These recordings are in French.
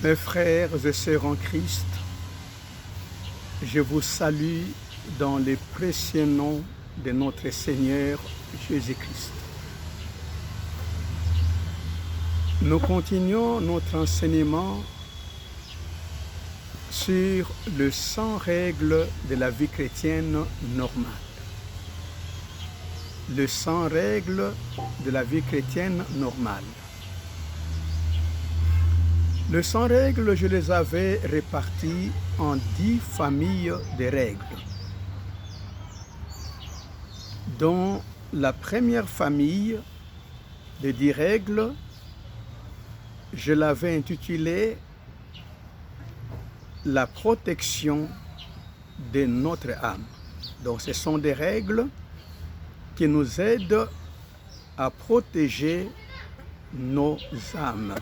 Mes frères et sœurs en Christ, je vous salue dans le précieux nom de notre Seigneur Jésus-Christ. Nous continuons notre enseignement sur le 100 règles de la vie chrétienne normale. Le 100 règles de la vie chrétienne normale. Les 100 règles, je les avais réparties en 10 familles de règles, dont la première famille de 10 règles, je l'avais intitulée « La protection de notre âme ». Donc ce sont des règles qui nous aident à protéger nos âmes.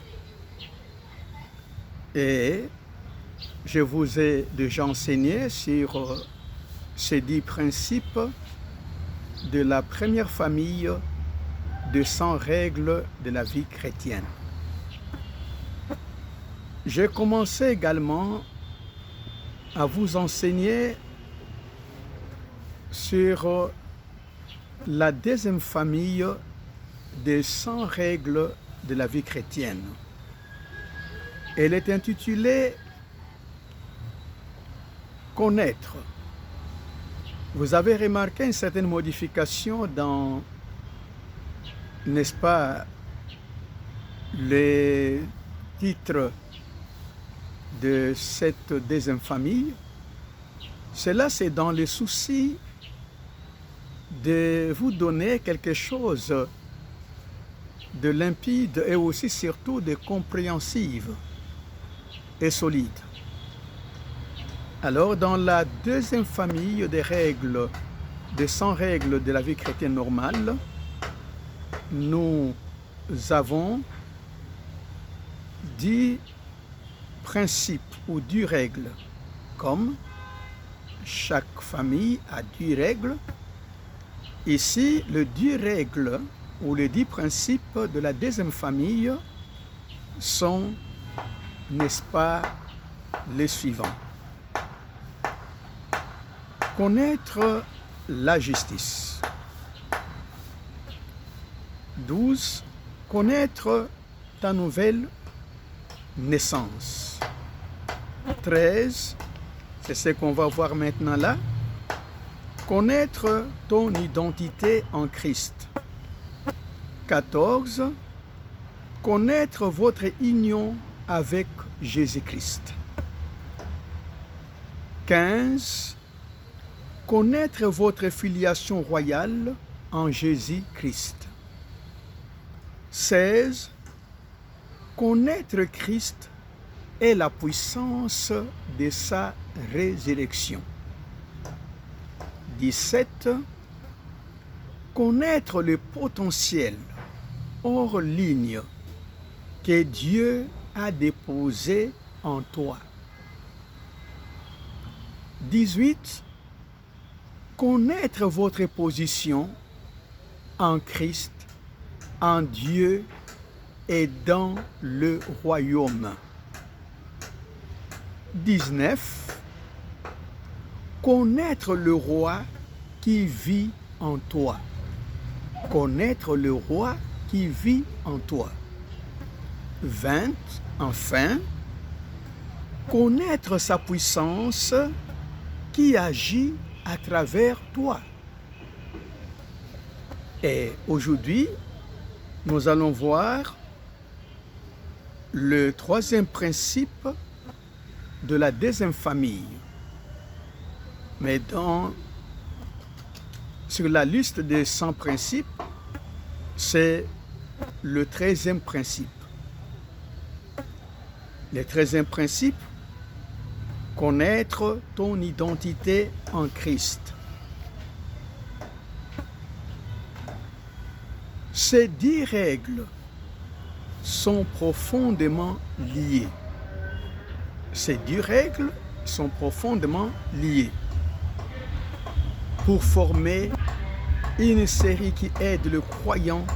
Et je vous ai déjà enseigné sur ces 10 principes de la première famille de 100 règles de la vie chrétienne. J'ai commencé également à vous enseigner sur la deuxième famille des 100 règles de la vie chrétienne. Elle est intitulée « Connaître ». Vous avez remarqué une certaine modification dans, n'est-ce pas, les titres de cette deuxième famille. Cela, c'est dans le souci de vous donner quelque chose de limpide et aussi surtout de compréhensive et solide. Alors, dans la deuxième famille des règles, des 100 règles de la vie chrétienne normale, nous avons 10 principes ou 10 règles, comme chaque famille a 10 règles. Ici, les 10 règles ou les 10 principes de la deuxième famille sont, n'est-ce pas, les suivants. Connaître la justice. 12. Connaître ta nouvelle naissance. 13. C'est ce qu'on va voir maintenant là. Connaître ton identité en Christ. 14. Connaître votre union avec Jésus-Christ. 15. Connaître votre filiation royale en Jésus-Christ. 16. Connaître Christ et la puissance de sa résurrection. 17. Connaître le potentiel hors ligne que Dieu a déposé en toi. 18. Connaître votre position en Christ, en Dieu et dans le royaume. 19. Connaître le roi qui vit en toi. Connaître le roi qui vit en toi. 20. Enfin, connaître sa puissance qui agit à travers toi. Et aujourd'hui, nous allons voir le troisième principe de la deuxième famille. Mais sur la liste des 100 principes, c'est le 13e principe. Le 13e principe, connaître ton identité en Christ. Ces 10 règles sont profondément liées. Ces 10 règles sont profondément liées pour former une série qui aide le croyant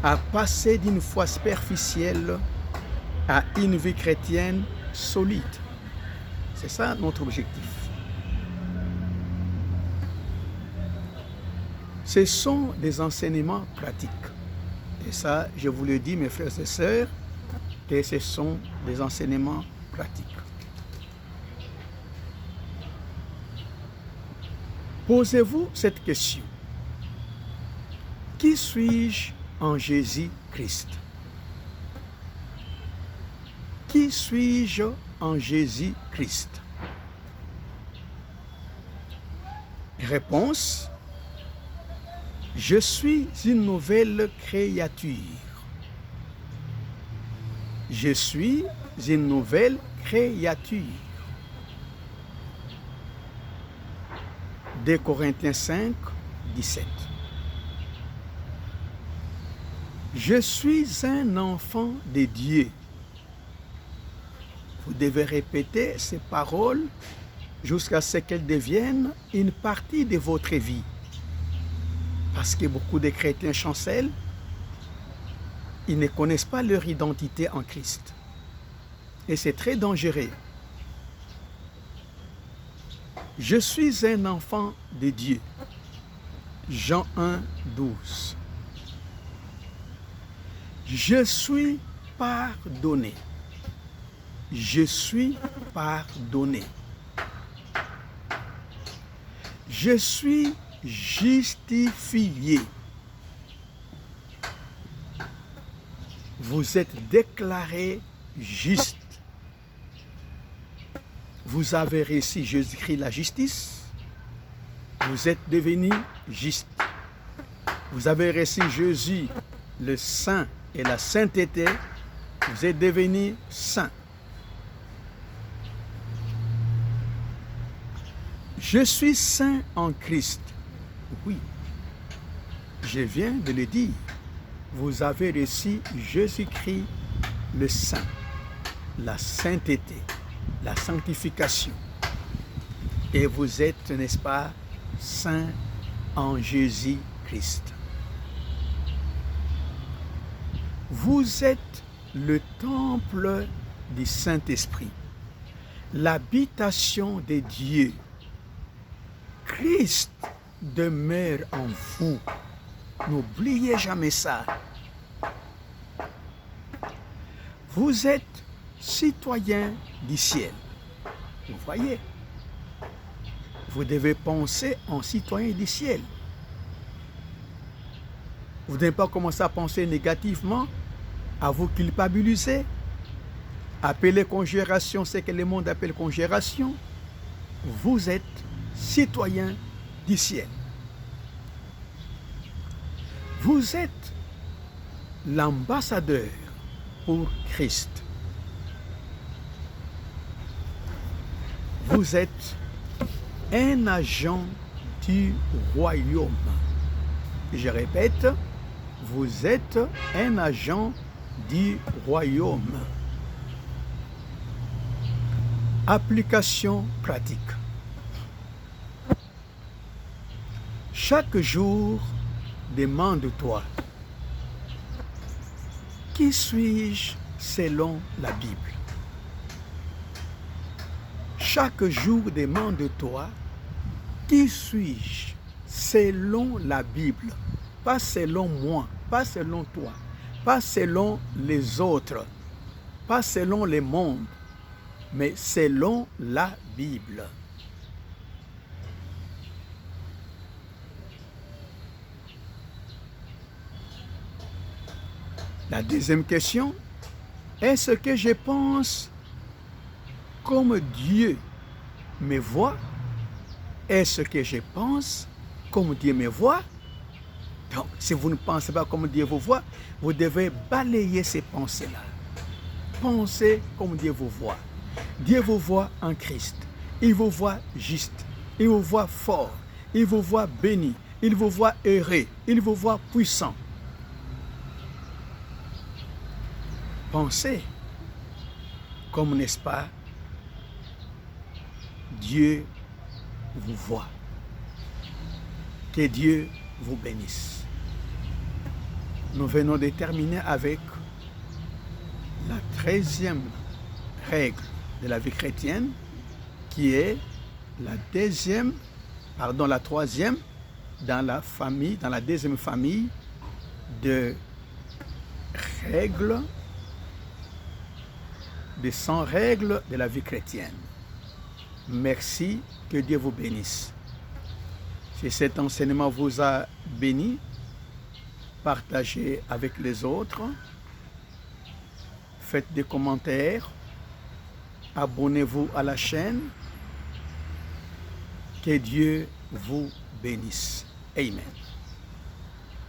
à passer d'une foi superficielle à une vie chrétienne solide. C'est ça notre objectif. Ce sont des enseignements pratiques. Et ça, je vous le dis, mes frères et sœurs, que ce sont des enseignements pratiques. Posez-vous cette question. Qui suis-je en Jésus-Christ? Qui suis-je en Jésus-Christ? Réponse. Je suis une nouvelle créature. Je suis une nouvelle créature. 2 Corinthiens 5, 17. Je suis un enfant de Dieu. Vous devez répéter ces paroles jusqu'à ce qu'elles deviennent une partie de votre vie. Parce que beaucoup de chrétiens chancellent, ils ne connaissent pas leur identité en Christ. Et c'est très dangereux. Je suis un enfant de Dieu. Jean 1, 12. Je suis pardonné. Je suis pardonné. Je suis justifié. Vous êtes déclaré juste. Vous avez reçu Jésus-Christ la justice. Vous êtes devenu juste. Vous avez reçu Jésus le saint et la sainteté. Vous êtes devenu saint. Je suis saint en Christ. Oui, je viens de le dire. Vous avez reçu Jésus-Christ le saint, la sainteté, la sanctification. Et vous êtes, n'est-ce pas, saint en Jésus-Christ. Vous êtes le temple du Saint-Esprit, l'habitation de Dieu. Christ demeure en vous. N'oubliez jamais ça. Vous êtes citoyen du ciel. Vous voyez? Vous devez penser en citoyen du ciel. Vous ne devez pas commencer à penser négativement, à vous culpabiliser, appeler congération, c'est que le monde appelle congération. Vous êtes citoyen du ciel. Vous êtes l'ambassadeur pour Christ. Vous êtes un agent du royaume. Je répète, vous êtes un agent du royaume. Application pratique. Chaque jour, demande-toi, qui suis-je selon la Bible? Chaque jour, demande-toi, qui suis-je selon la Bible? Pas selon moi, pas selon toi, pas selon les autres, pas selon le monde, mais selon la Bible. La deuxième question, est-ce que je pense comme Dieu me voit? Est-ce que je pense comme Dieu me voit? Donc, si vous ne pensez pas comme Dieu vous voit, vous devez balayer ces pensées-là. Pensez comme Dieu vous voit. Dieu vous voit en Christ. Il vous voit juste. Il vous voit fort. Il vous voit béni. Il vous voit heureux. Il vous voit puissant. Pensez comme, n'est-ce pas, Dieu vous voit. Que Dieu vous bénisse. Nous venons de terminer avec la 13e règle de la vie chrétienne, qui est la troisième dans la deuxième famille de règles, de 100 règles de la vie chrétienne. Merci, que Dieu vous bénisse. Si cet enseignement vous a béni, partagez avec les autres, faites des commentaires, abonnez-vous à la chaîne. Que Dieu vous bénisse. Amen.